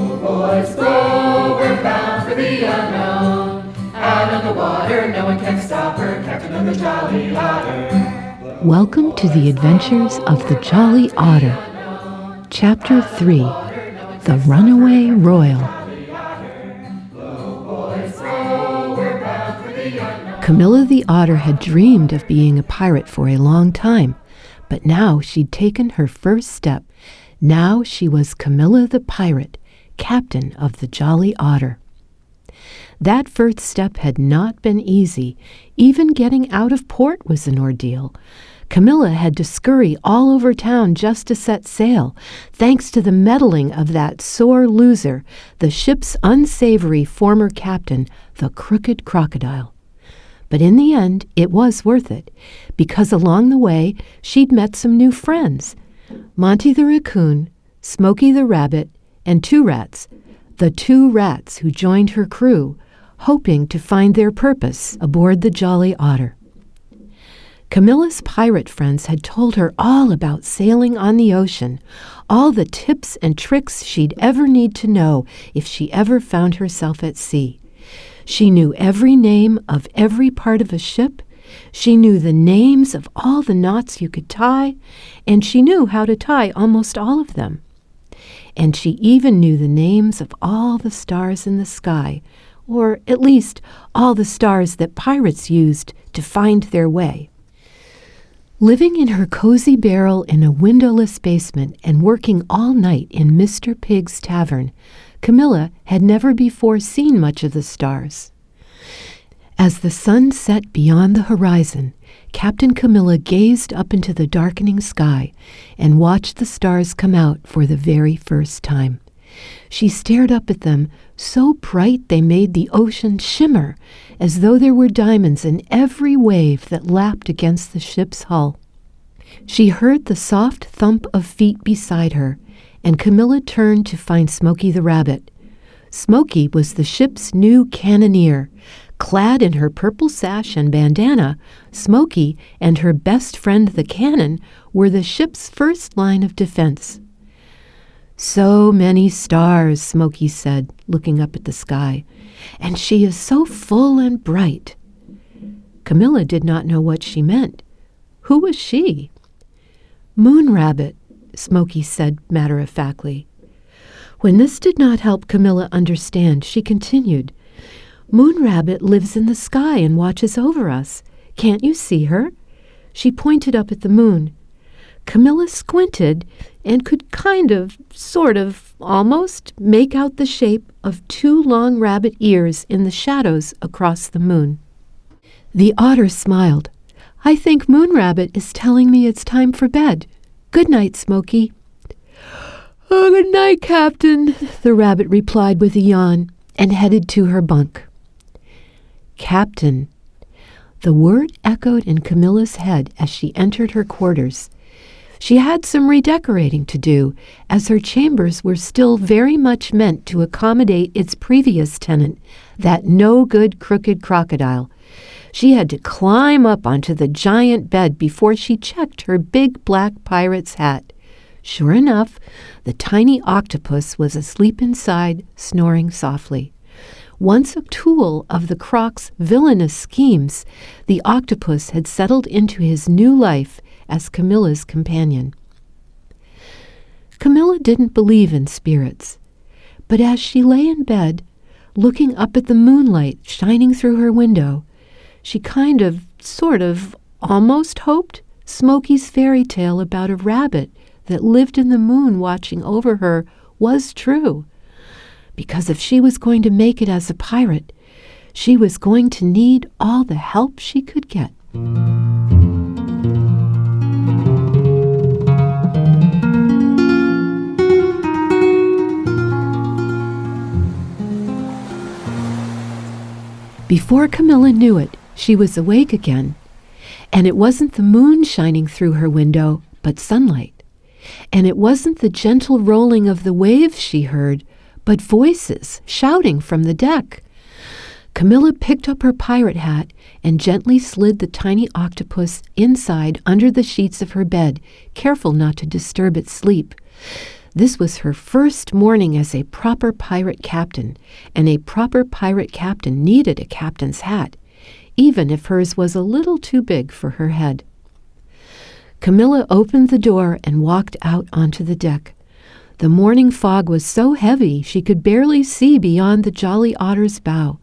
Boys, go, we're bound for the unknown. Out on the water, no one can stop her, Captain of the Jolly Otter. Welcome to the adventures of the Jolly Otter. Chapter 3, The Runaway Royal. Camilla the Otter had dreamed of being a pirate for a long time, but now she'd taken her first step. Now she was Camilla the Pirate, captain of the Jolly Otter. That first step had not been easy. Even getting out of port was an ordeal. Camilla had to scurry all over town just to set sail, thanks to the meddling of that sore loser, the ship's unsavory former captain, the Crooked Crocodile. But in the end, it was worth it, because along the way, she'd met some new friends. Monty the Raccoon, Smokey the Rabbit, and Two Rats, the two rats who joined her crew, hoping to find their purpose aboard the Jolly Otter. Camilla's pirate friends had told her all about sailing on the ocean, all the tips and tricks she'd ever need to know if she ever found herself at sea. She knew every name of every part of a ship, she knew the names of all the knots you could tie, and she knew how to tie almost all of them. And she even knew the names of all the stars in the sky, or at least all the stars that pirates used to find their way. Living in her cozy barrel in a windowless basement and working all night in Mr. Pig's tavern, Camilla had never before seen much of the stars. As the sun set beyond the horizon, Captain Camilla gazed up into the darkening sky and watched the stars come out for the very first time. She stared up at them, so bright they made the ocean shimmer, as though there were diamonds in every wave that lapped against the ship's hull. She heard the soft thump of feet beside her, and Camilla turned to find Smokey the Rabbit. Smokey was the ship's new cannoneer. Clad in her purple sash and bandana, Smokey and her best friend the cannon were the ship's first line of defense. "So many stars," Smokey said, looking up at the sky, "and she is so full and bright." Camilla did not know what she meant. Who was she? "Moon Rabbit," Smokey said matter-of-factly. When this did not help Camilla understand, she continued, "Moon Rabbit lives in the sky and watches over us. Can't you see her?" She pointed up at the moon. Camilla squinted and could almost make out the shape of two long rabbit ears in the shadows across the moon. The otter smiled. "I think Moon Rabbit is telling me it's time for bed. Good night, Smokey." "Oh, good night, Captain," the rabbit replied with a yawn and headed to her bunk. Captain. The word echoed in Camilla's head as she entered her quarters. She had some redecorating to do, as her chambers were still very much meant to accommodate its previous tenant, that no-good Crooked Crocodile. She had to climb up onto the giant bed before she checked her big black pirate's hat. Sure enough, the tiny octopus was asleep inside, snoring softly. Once a tool of the Croc's villainous schemes, the octopus had settled into his new life as Camilla's companion. Camilla didn't believe in spirits, but as she lay in bed, looking up at the moonlight shining through her window, she almost hoped Smokey's fairy tale about a rabbit that lived in the moon watching over her was true. Because if she was going to make it as a pirate, she was going to need all the help she could get. Before Camilla knew it, she was awake again, and it wasn't the moon shining through her window, but sunlight. And it wasn't the gentle rolling of the waves she heard, but voices shouting from the deck. Camilla picked up her pirate hat and gently slid the tiny octopus inside under the sheets of her bed, careful not to disturb its sleep. This was her first morning as a proper pirate captain, and a proper pirate captain needed a captain's hat, even if hers was a little too big for her head. Camilla opened the door and walked out onto the deck. The morning fog was so heavy she could barely see beyond the Jolly Otter's bow.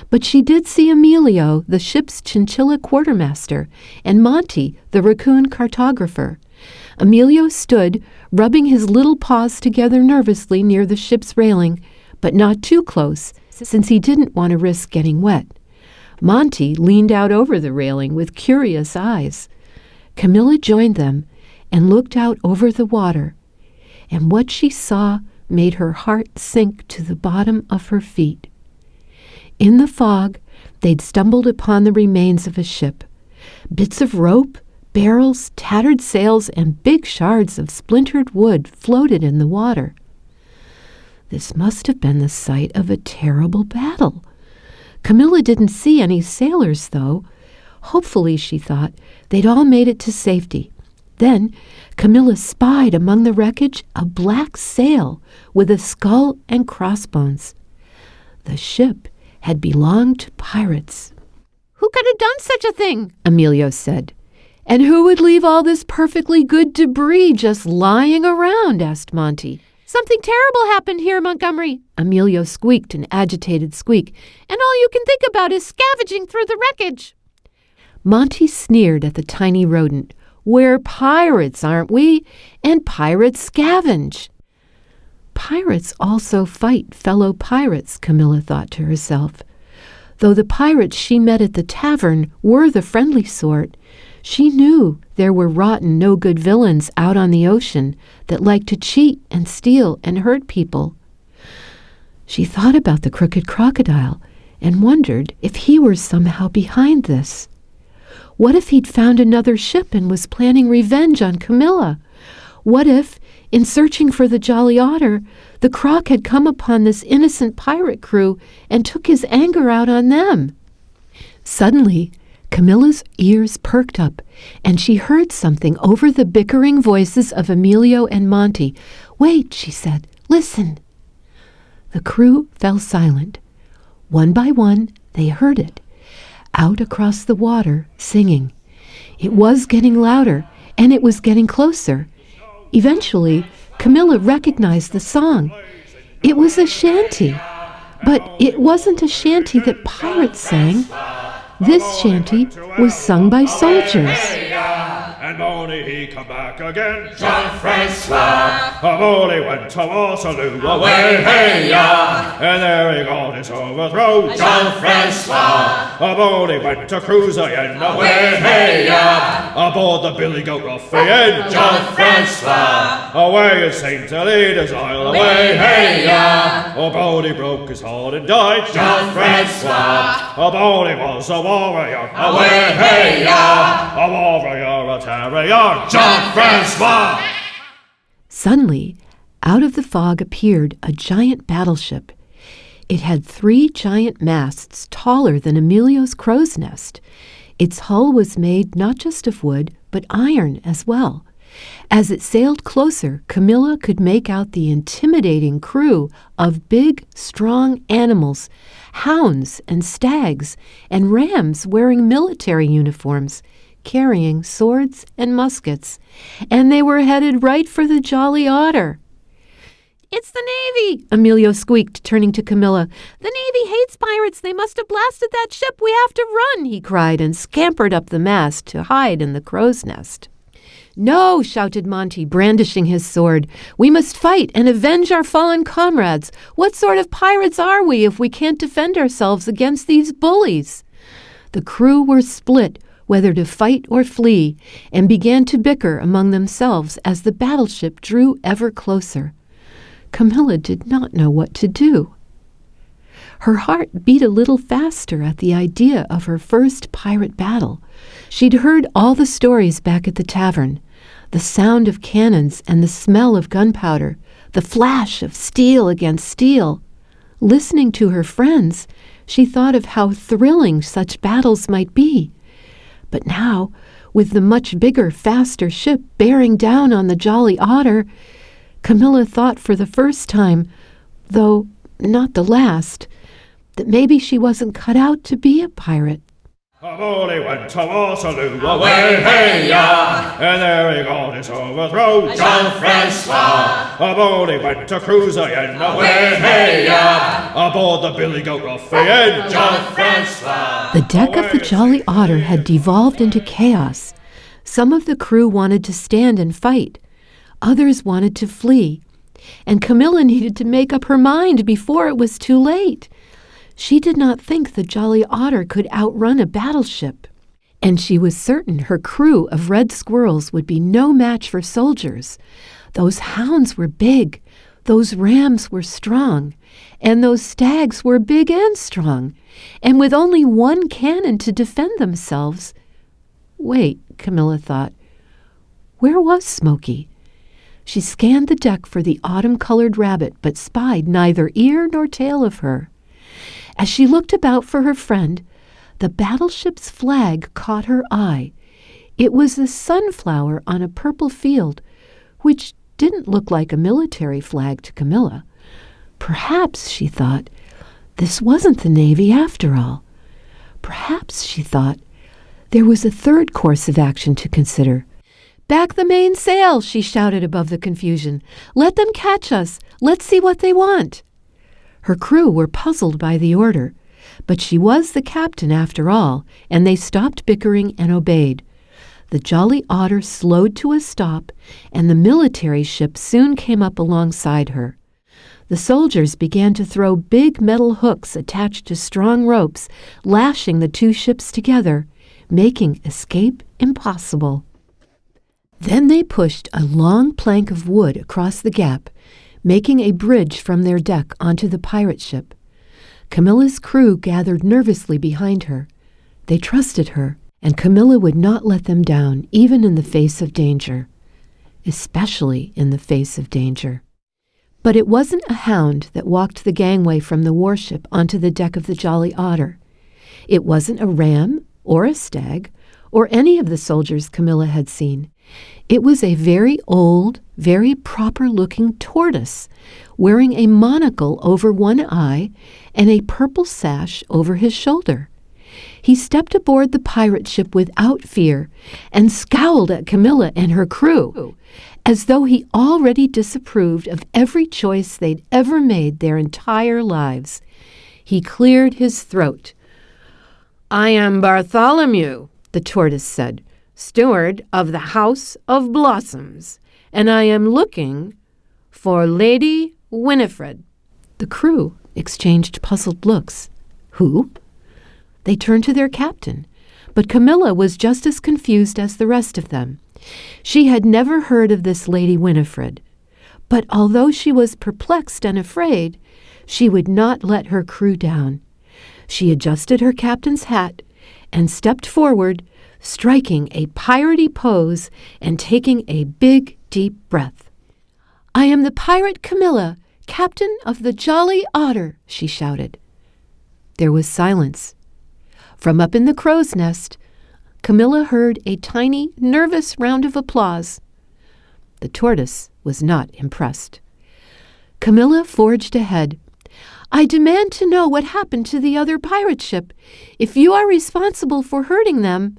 But she did see Emilio, the ship's chinchilla quartermaster, and Monty, the raccoon cartographer. Emilio stood, rubbing his little paws together nervously near the ship's railing, but not too close, since he didn't want to risk getting wet. Monty leaned out over the railing with curious eyes. Camilla joined them and looked out over the water, and what she saw made her heart sink to the bottom of her feet. In the fog, they'd stumbled upon the remains of a ship. Bits of rope, barrels, tattered sails, and big shards of splintered wood floated in the water. This must have been the site of a terrible battle. Camilla didn't see any sailors, though. Hopefully, she thought, they'd all made it to safety. Then Camilla spied among the wreckage a black sail with a skull and crossbones. The ship had belonged to pirates. "Who could have done such a thing?" Emilio said. "And who would leave all this perfectly good debris just lying around?" asked Monty. "Something terrible happened here, Montgomery." Emilio squeaked an agitated squeak. "And all you can think about is scavenging through the wreckage." Monty sneered at the tiny rodent. "We're pirates, aren't we? And pirates scavenge." Pirates also fight fellow pirates, Camilla thought to herself. Though the pirates she met at the tavern were the friendly sort, she knew there were rotten, no-good villains out on the ocean that liked to cheat and steal and hurt people. She thought about the crooked crocodile and wondered if he were somehow behind this. What if he'd found another ship and was planning revenge on Camilla? What if, in searching for the Jolly Otter, the croc had come upon this innocent pirate crew and took his anger out on them? Suddenly, Camilla's ears perked up, and she heard something over the bickering voices of Emilio and Monty. "Wait," she said. "Listen." The crew fell silent. One by one, they heard it. Out across the water, singing. It was getting louder, and it was getting closer. Eventually, Camilla recognized the song. It was a shanty, but it wasn't a shanty that pirates sang. This shanty was sung by soldiers. And Bonnie he come back again, Jean-Francois, Bonnie went to Waterloo, away, hey, ya. and there he got his overthrow. Jean-Francois, Bonnie went to cruise again, away, hey, ya. aboard the Billy Goat Ruffian. Jean-Francois, Away in St. Helena's Isle, away, hey, ya. Bonnie broke his heart and died. Jean-Francois, Bonnie was a warrior, away, hey, ya. a warrior, a terrier. Jean-Francois. Suddenly, out of the fog appeared a giant battleship. It had 3 giant masts taller than Emilio's crow's nest. Its hull was made not just of wood, but iron as well. As it sailed closer, Camilla could make out the intimidating crew of big, strong animals, hounds and stags, and rams wearing military uniforms, carrying swords and muskets, and they were headed right for the Jolly Otter. "It's the Navy!" Emilio squeaked, turning to Camilla. "The Navy hates pirates. They must have blasted that ship. We have to run!" he cried, and scampered up the mast to hide in the crow's nest. "No!" shouted Monty, brandishing his sword. "We must fight and avenge our fallen comrades. What sort of pirates are we if we can't defend ourselves against these bullies?" The crew were split whether to fight or flee, and began to bicker among themselves as the battleship drew ever closer. Camilla did not know what to do. Her heart beat a little faster at the idea of her first pirate battle. She'd heard all the stories back at the tavern, the sound of cannons and the smell of gunpowder, the flash of steel against steel. Listening to her friends, she thought of how thrilling such battles might be. But now, with the much bigger, faster ship bearing down on the Jolly Otter, Camilla thought for the first time, though not the last, that maybe she wasn't cut out to be a pirate. Aboard he went to Waterloo, away, hey, ya! And there he got his overthrow, John Francois. Aboard he went to cruise again, away, Hey, ya! Aboard the Billy Goat Ruffian, John Francois. The deck of the Jolly Otter had devolved into chaos. Some of the crew wanted to stand and fight. Others wanted to flee. And Camilla needed to make up her mind before it was too late. She did not think the Jolly Otter could outrun a battleship. And she was certain her crew of red squirrels would be no match for soldiers. Those hounds were big. Those rams were strong. And those stags were big and strong. And with only one cannon to defend themselves. Wait, Camilla thought. Where was Smokey? She scanned the deck for the autumn-colored rabbit, but spied neither ear nor tail of her. As she looked about for her friend, the battleship's flag caught her eye. It was a sunflower on a purple field, which didn't look like a military flag to Camilla. Perhaps, she thought, this wasn't the Navy after all. Perhaps, she thought, there was a third course of action to consider. "Back the mainsail!" she shouted above the confusion. "Let them catch us! Let's see what they want!" Her crew were puzzled by the order, but she was the captain after all, and they stopped bickering and obeyed. The Jolly Otter slowed to a stop, and the military ship soon came up alongside her. The soldiers began to throw big metal hooks attached to strong ropes, lashing the two ships together, making escape impossible. Then they pushed a long plank of wood across the gap, making a bridge from their deck onto the pirate ship. Camilla's crew gathered nervously behind her. They trusted her, and Camilla would not let them down, even in the face of danger. Especially in the face of danger. But it wasn't a hound that walked the gangway from the warship onto the deck of the Jolly Otter. It wasn't a ram or a stag or any of the soldiers Camilla had seen. It was a very old, very proper-looking tortoise, wearing a monocle over one eye and a purple sash over his shoulder. He stepped aboard the pirate ship without fear and scowled at Camilla and her crew, as though he already disapproved of every choice they'd ever made their entire lives. He cleared his throat. "I am Bartholomew," the tortoise said, "steward of the House of Blossoms, and I am looking for Lady Winifred." The crew exchanged puzzled looks. Who? They turned to their captain, but Camilla was just as confused as the rest of them. She had never heard of this Lady Winifred, but although she was perplexed and afraid, she would not let her crew down. She adjusted her captain's hat and stepped forward, striking a piratey pose and taking a big, deep breath. "I am the pirate Camilla, captain of the Jolly Otter," she shouted. There was silence. From up in the crow's nest, Camilla heard a tiny, nervous round of applause. The tortoise was not impressed. Camilla forged ahead. "I demand to know what happened to the other pirate ship. If you are responsible for hurting them—"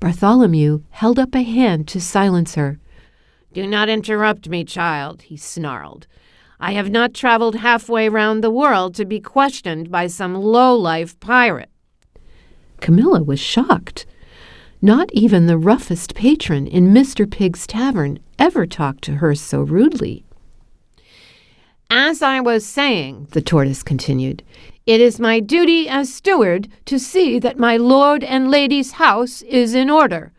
Bartholomew held up a hand to silence her. "Do not interrupt me, child," he snarled. "I have not traveled halfway round the world to be questioned by some low-life pirate." Camilla was shocked. Not even the roughest patron in Mr. Pig's tavern ever talked to her so rudely. "As I was saying," the tortoise continued, "it is my duty as steward to see that my lord and lady's house is in order.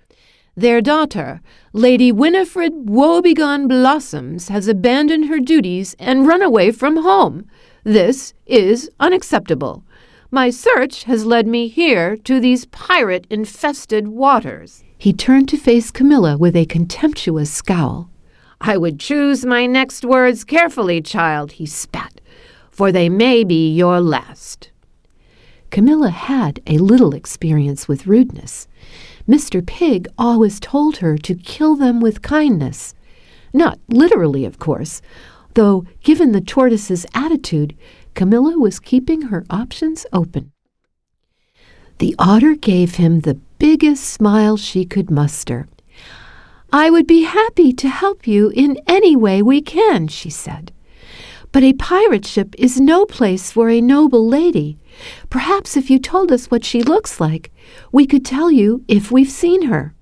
Their daughter, Lady Winifred Woebegone Blossoms, has abandoned her duties and run away from home. This is unacceptable. My search has led me here to these pirate-infested waters." He turned to face Camilla with a contemptuous scowl. "I would choose my next words carefully, child," he spat, "for they may be your last." Camilla had a little experience with rudeness. Mr. Pig always told her to kill them with kindness. Not literally, of course, though given the tortoise's attitude, Camilla was keeping her options open. The otter gave him the biggest smile she could muster. "I would be happy to help you in any way we can," she said. "But a pirate ship is no place for a noble lady. Perhaps if you told us what she looks like, we could tell you if we've seen her."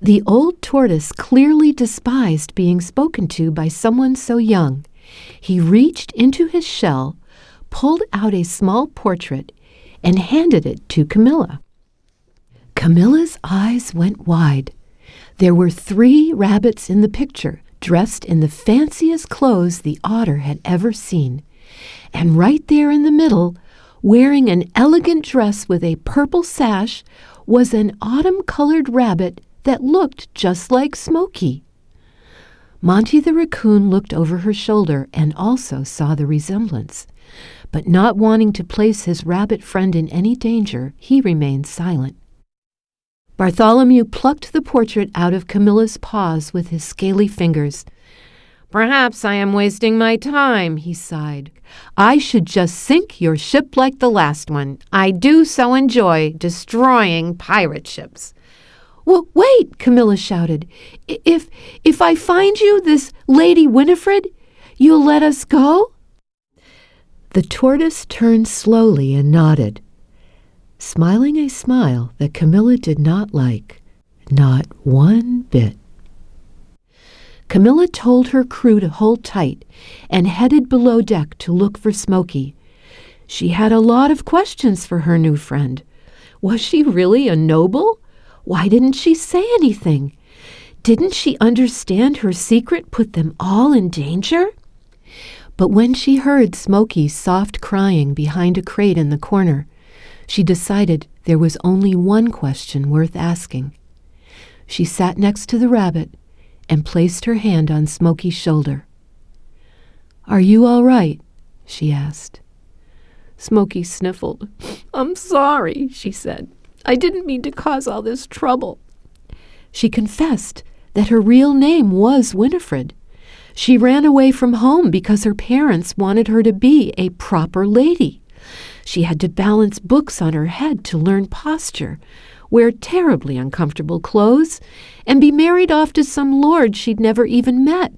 The old tortoise clearly despised being spoken to by someone so young. He reached into his shell, pulled out a small portrait, and handed it to Camilla. Camilla's eyes went wide. There were 3 rabbits in the picture, dressed in the fanciest clothes the otter had ever seen. And right there in the middle, wearing an elegant dress with a purple sash, was an autumn-colored rabbit that looked just like Smokey. Monty the raccoon looked over her shoulder and also saw the resemblance. But not wanting to place his rabbit friend in any danger, he remained silent. Bartholomew plucked the portrait out of Camilla's paws with his scaly fingers. "Perhaps I am wasting my time," he sighed. "I should just sink your ship like the last one. I do so enjoy destroying pirate ships." "Well, wait," Camilla shouted. If I find you this Lady Winifred, you'll let us go?" The tortoise turned slowly and nodded, smiling a smile that Camilla did not like, not one bit. Camilla told her crew to hold tight and headed below deck to look for Smokey. She had a lot of questions for her new friend. Was she really a noble? Why didn't she say anything? Didn't she understand her secret put them all in danger? But when she heard Smokey's soft crying behind a crate in the corner, she decided there was only one question worth asking. She sat next to the rabbit and placed her hand on Smokey's shoulder. "Are you all right?" she asked. Smokey sniffled. "I'm sorry," she said. "I didn't mean to cause all this trouble." She confessed that her real name was Winifred. She ran away from home because her parents wanted her to be a proper lady. She had to balance books on her head to learn posture, wear terribly uncomfortable clothes, and be married off to some lord she'd never even met.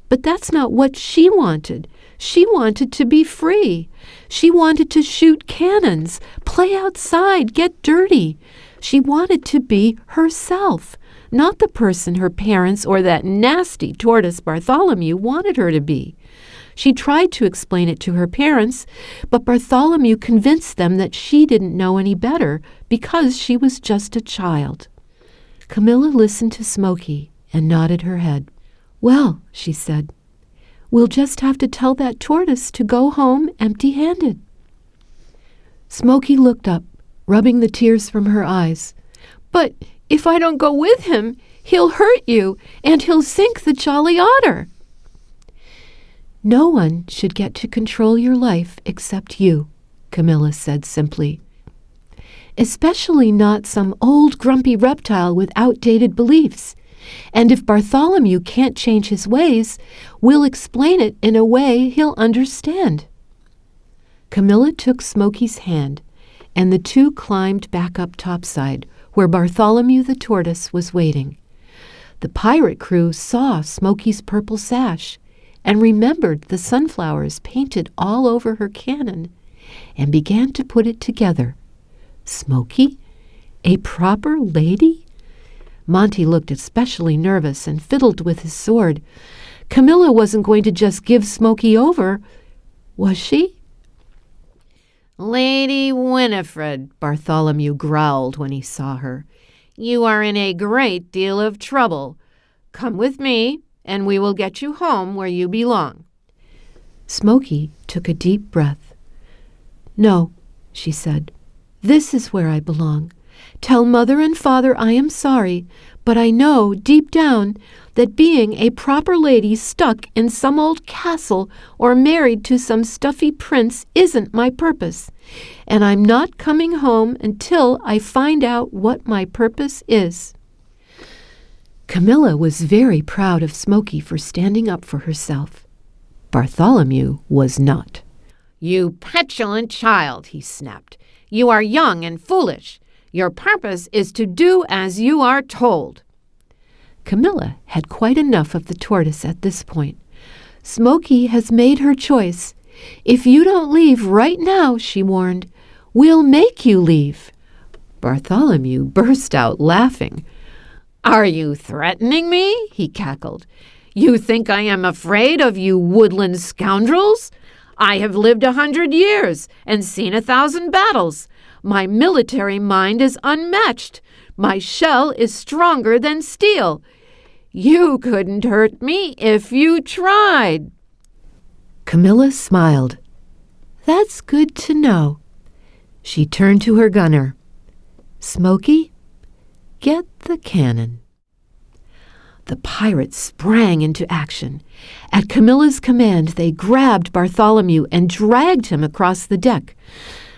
But that's not what she wanted. She wanted to be free. She wanted to shoot cannons, play outside, get dirty. She wanted to be herself, not the person her parents or that nasty tortoise Bartholomew wanted her to be. She tried to explain it to her parents, but Bartholomew convinced them that she didn't know any better because she was just a child. Camilla listened to Smokey and nodded her head. "Well," she said, "we'll just have to tell that tortoise to go home empty-handed." Smokey looked up, rubbing the tears from her eyes. "But if I don't go with him, he'll hurt you, and he'll sink the Jolly Otter." "No one should get to control your life except you," Camilla said simply. "Especially not some old grumpy reptile with outdated beliefs. And if Bartholomew can't change his ways, we'll explain it in a way he'll understand." Camilla took Smokey's hand, and the 2 climbed back up topside, where Bartholomew the tortoise was waiting. The pirate crew saw Smokey's purple sash and remembered the sunflowers painted all over her cannon and began to put it together. Smokey? A proper lady? Monty looked especially nervous and fiddled with his sword. Camilla wasn't going to just give Smokey over, was she? "Lady Winifred," Bartholomew growled when he saw her, "you are in a great deal of trouble. Come with me, and we will get you home where you belong." Smokey took a deep breath. "No," she said, "this is where I belong. Tell Mother and Father I am sorry, but I know deep down that being a proper lady stuck in some old castle or married to some stuffy prince isn't my purpose, and I'm not coming home until I find out what my purpose is." Camilla was very proud of Smokey for standing up for herself. Bartholomew was not. "You petulant child," he snapped. "You are young and foolish. Your purpose is to do as you are told." Camilla had quite enough of the tortoise at this point. Smokey has made her choice. "If you don't leave right now," she warned, "we'll make you leave." Bartholomew burst out laughing. "Are you threatening me?" he cackled. "You think I am afraid of you woodland scoundrels? I have lived 100 years and seen 1,000 battles. My military mind is unmatched. My shell is stronger than steel. You couldn't hurt me if you tried." Camilla smiled. "That's good to know." She turned to her gunner. "Smokey, get the cannon." The pirates sprang into action. At Camilla's command, they grabbed Bartholomew and dragged him across the deck.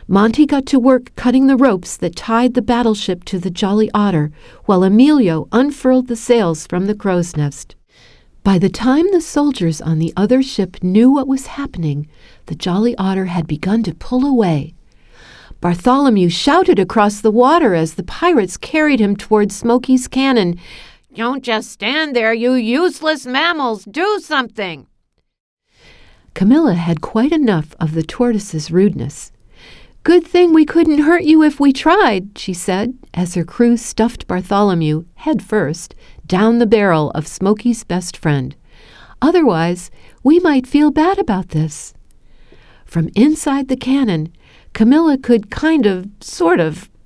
Monty got to work cutting the ropes that tied the battleship to the Jolly Otter, while Emilio unfurled the sails from the crow's nest. By the time the soldiers on the other ship knew what was happening, the Jolly Otter had begun to pull away. Bartholomew shouted across the water as the pirates carried him toward Smokey's cannon. "Don't just stand there, you useless mammals! Do something!" Camilla had quite enough of the tortoise's rudeness. "Good thing we couldn't hurt you if we tried," she said, as her crew stuffed Bartholomew, head first, down the barrel of Smokey's best friend. "Otherwise, we might feel bad about this." From inside the cannon, Camilla could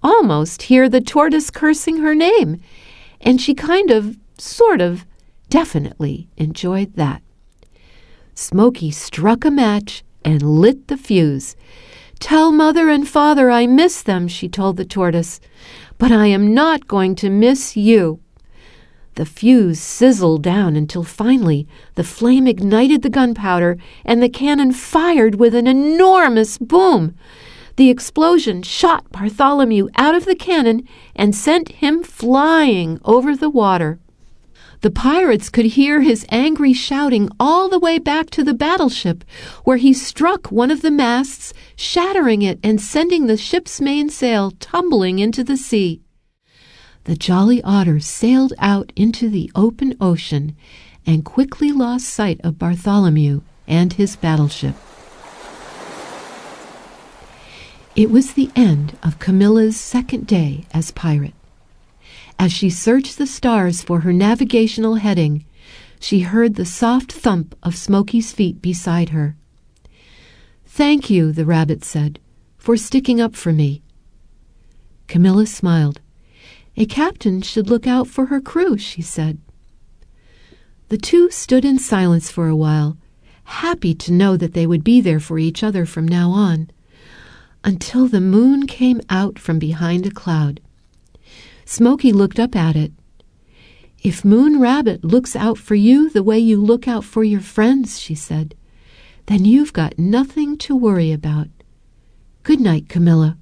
almost hear the tortoise cursing her name, and she definitely enjoyed that. Smokey struck a match and lit the fuse. "Tell Mother and Father I miss them," she told the tortoise, "but I am not going to miss you." The fuse sizzled down until finally the flame ignited the gunpowder and the cannon fired with an enormous boom. The explosion shot Bartholomew out of the cannon and sent him flying over the water. The pirates could hear his angry shouting all the way back to the battleship, where he struck one of the masts, shattering it and sending the ship's mainsail tumbling into the sea. The Jolly Otter sailed out into the open ocean and quickly lost sight of Bartholomew and his battleship. It was the end of Camilla's second day as pirate. As she searched the stars for her navigational heading, she heard the soft thump of Smokey's feet beside her. "Thank you," the rabbit said, "for sticking up for me." Camilla smiled. "A captain should look out for her crew," she said. The two stood in silence for a while, happy to know that they would be there for each other from now on, until the moon came out from behind a cloud. Smokey looked up at it. "If Moon Rabbit looks out for you the way you look out for your friends," she said, "then you've got nothing to worry about. Good night, Camilla."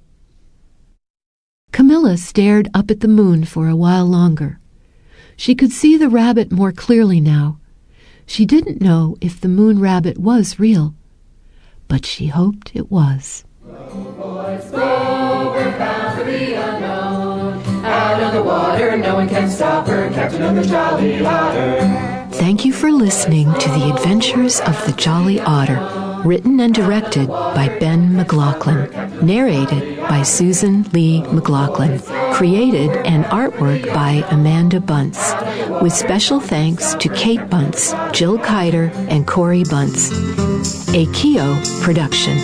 Camilla stared up at the moon for a while longer. She could see the rabbit more clearly now. She didn't know if the moon rabbit was real, but she hoped it was. Boys, go, we're bound for the unknown. Out on the water, no one can stop her, Captain of the Jolly Otter. Thank you for listening to The Adventures of the Jolly Otter, written and directed by Ben McLaughlin, narrated by Susan Lee McLaughlin, created and artwork by Amanda Bunce, with special thanks to Kate Bunce, Jill Kiter, and Corey Bunce. A Keo production.